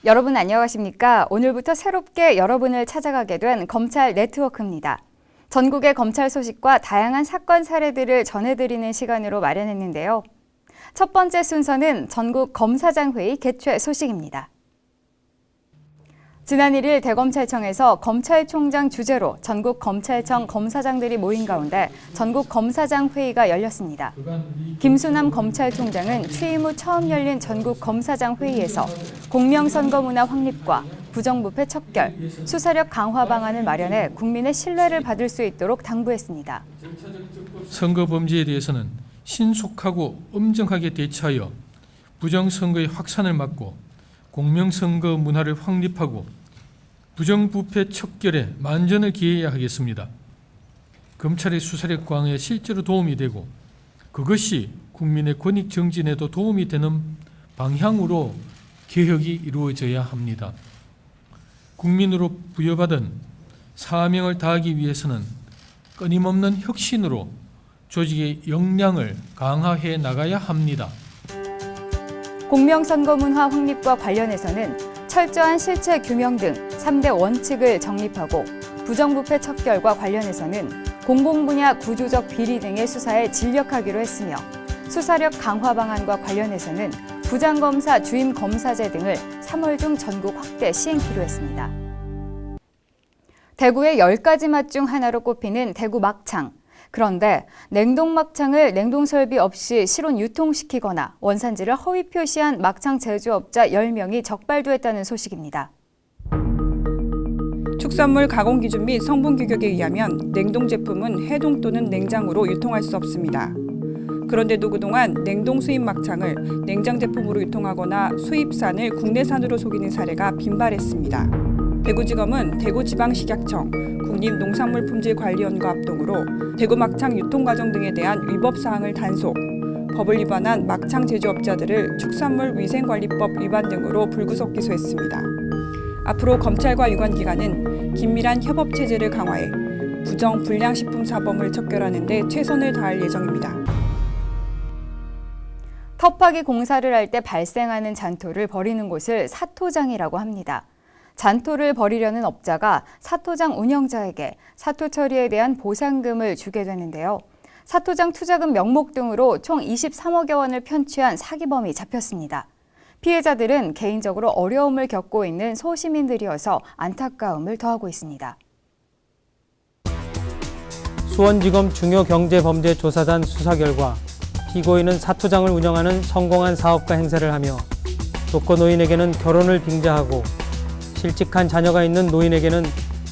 여러분 안녕하십니까? 오늘부터 새롭게 여러분을 찾아가게 된 검찰 네트워크입니다. 전국의 검찰 소식과 다양한 사건 사례들을 전해드리는 시간으로 마련했는데요. 첫 번째 순서는 전국 검사장 회의 개최 소식입니다. 지난 1일 대검찰청에서 검찰총장 주재로 전국 검찰청 검사장들이 모인 가운데 전국 검사장 회의가 열렸습니다. 김수남 검찰총장은 취임 후 처음 열린 전국 검사장 회의에서 공명선거 문화 확립과 부정부패 척결, 수사력 강화 방안을 마련해 국민의 신뢰를 받을 수 있도록 당부했습니다. 선거 범죄에 대해서는 신속하고 엄정하게 대처하여 부정선거의 확산을 막고 공명선거 문화를 확립하고 부정부패 척결에 만전을 기해야 하겠습니다. 검찰의 수사력 강화에 실제로 도움이 되고 그것이 국민의 권익 정진에도 도움이 되는 방향으로 개혁이 이루어져야 합니다. 국민으로 부여받은 사명을 다하기 위해서는 끊임없는 혁신으로 조직의 역량을 강화해 나가야 합니다. 공명선거 문화 확립과 관련해서는 철저한 실체 규명 등 3대 원칙을 정립하고 부정부패 척결과 관련해서는 공공분야 구조적 비리 등의 수사에 진력하기로 했으며 수사력 강화 방안과 관련해서는 부장검사 주임 검사제 등을 3월 중 전국 확대 시행키로 했습니다. 대구의 10가지 맛 중 하나로 꼽히는 대구 막창. 그런데 냉동 막창을 냉동 설비 없이 실온 유통시키거나 원산지를 허위 표시한 막창 제조업자 10명이 적발됐다는 소식입니다. 축산물 가공 기준 및 성분 규격에 의하면 냉동 제품은 해동 또는 냉장으로 유통할 수 없습니다. 그런데도 그동안 냉동 수입 막창을 냉장 제품으로 유통하거나 수입산을 국내산으로 속이는 사례가 빈발했습니다. 대구지검은 대구지방식약청, 국립농산물품질관리원과 합동으로 대구 막창 유통 과정 등에 대한 위법 사항을 단속, 법을 위반한 막창 제조업자들을 축산물 위생관리법 위반 등으로 불구속 기소했습니다. 앞으로 검찰과 유관기관은 긴밀한 협업 체제를 강화해 부정 불량식품 사범을 척결하는 데 최선을 다할 예정입니다. 텃파기 공사를 할 때 발생하는 잔토를 버리는 곳을 사토장이라고 합니다. 잔토를 버리려는 업자가 사토장 운영자에게 사토 처리에 대한 보상금을 주게 되는데요. 사토장 투자금 명목 등으로 총 23억여 원을 편취한 사기범이 잡혔습니다. 피해자들은 개인적으로 어려움을 겪고 있는 소시민들이어서 안타까움을 더하고 있습니다. 수원지검 중요경제범죄조사단 수사 결과 피고인은 사토장을 운영하는 성공한 사업가 행세를 하며 독거노인에게는 결혼을 빙자하고 실직한 자녀가 있는 노인에게는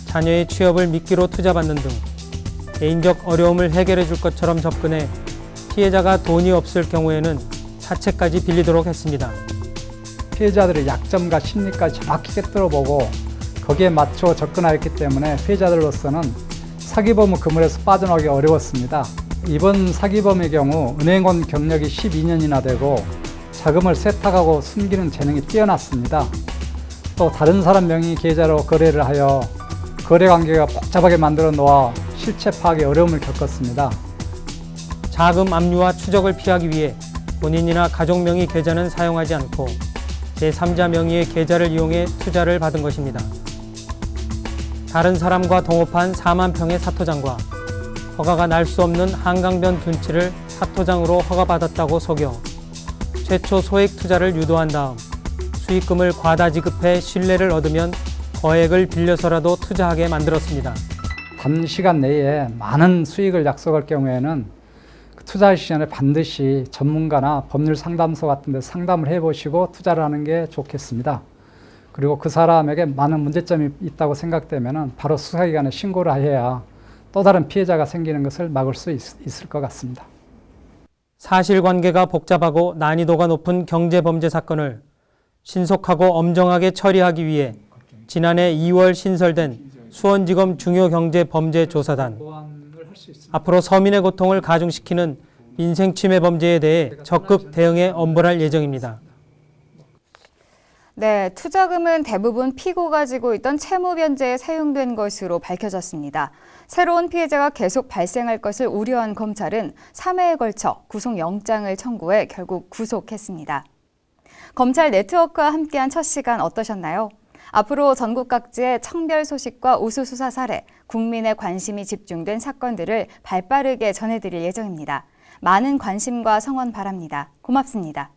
자녀의 취업을 미끼로 투자받는 등 개인적 어려움을 해결해 줄 것처럼 접근해 피해자가 돈이 없을 경우에는 사채까지 빌리도록 했습니다. 피해자들의 약점과 심리까지 정확히 꿰뚫어보고 거기에 맞춰 접근하였기 때문에 피해자들로서는 사기범의 그물에서 빠져나오기 어려웠습니다. 이번 사기범의 경우 은행원 경력이 12년이나 되고 자금을 세탁하고 숨기는 재능이 뛰어났습니다. 또 다른 사람 명의 계좌로 거래를 하여 거래 관계가 복잡하게 만들어 놓아 실체 파악에 어려움을 겪었습니다. 자금 압류와 추적을 피하기 위해 본인이나 가족 명의 계좌는 사용하지 않고 제3자 명의의 계좌를 이용해 투자를 받은 것입니다. 다른 사람과 동업한 4만 평의 사토장과 허가가 날 수 없는 한강변 둔치를 사토장으로 허가받았다고 속여 최초 소액 투자를 유도한 다음 수익금을 과다 지급해 신뢰를 얻으면 거액을 빌려서라도 투자하게 만들었습니다. 단시간 내에 많은 수익을 약속할 경우에는 투자 시전에 반드시 전문가나 법률 상담소 같은 데 상담을 해보시고 투자를 하는 게 좋겠습니다. 그리고 그 사람에게 많은 문제점이 있다고 생각되면 바로 수사기관에 신고를 해야 또 다른 피해자가 생기는 것을 막을 수 있을 것 같습니다. 사실관계가 복잡하고 난이도가 높은 경제범죄 사건을 신속하고 엄정하게 처리하기 위해 지난해 2월 신설된 수원지검 중요경제범죄조사단, 앞으로 서민의 고통을 가중시키는 민생침해 범죄에 대해 적극 대응에 엄벌할 예정입니다. 네, 투자금은 대부분 피고가 가지고 있던 채무 변제에 사용된 것으로 밝혀졌습니다. 새로운 피해자가 계속 발생할 것을 우려한 검찰은 3회에 걸쳐 구속영장을 청구해 결국 구속했습니다. 검찰 네트워크와 함께한 첫 시간 어떠셨나요? 앞으로 전국 각지의 청별 소식과 우수 수사 사례, 국민의 관심이 집중된 사건들을 발빠르게 전해드릴 예정입니다. 많은 관심과 성원 바랍니다. 고맙습니다.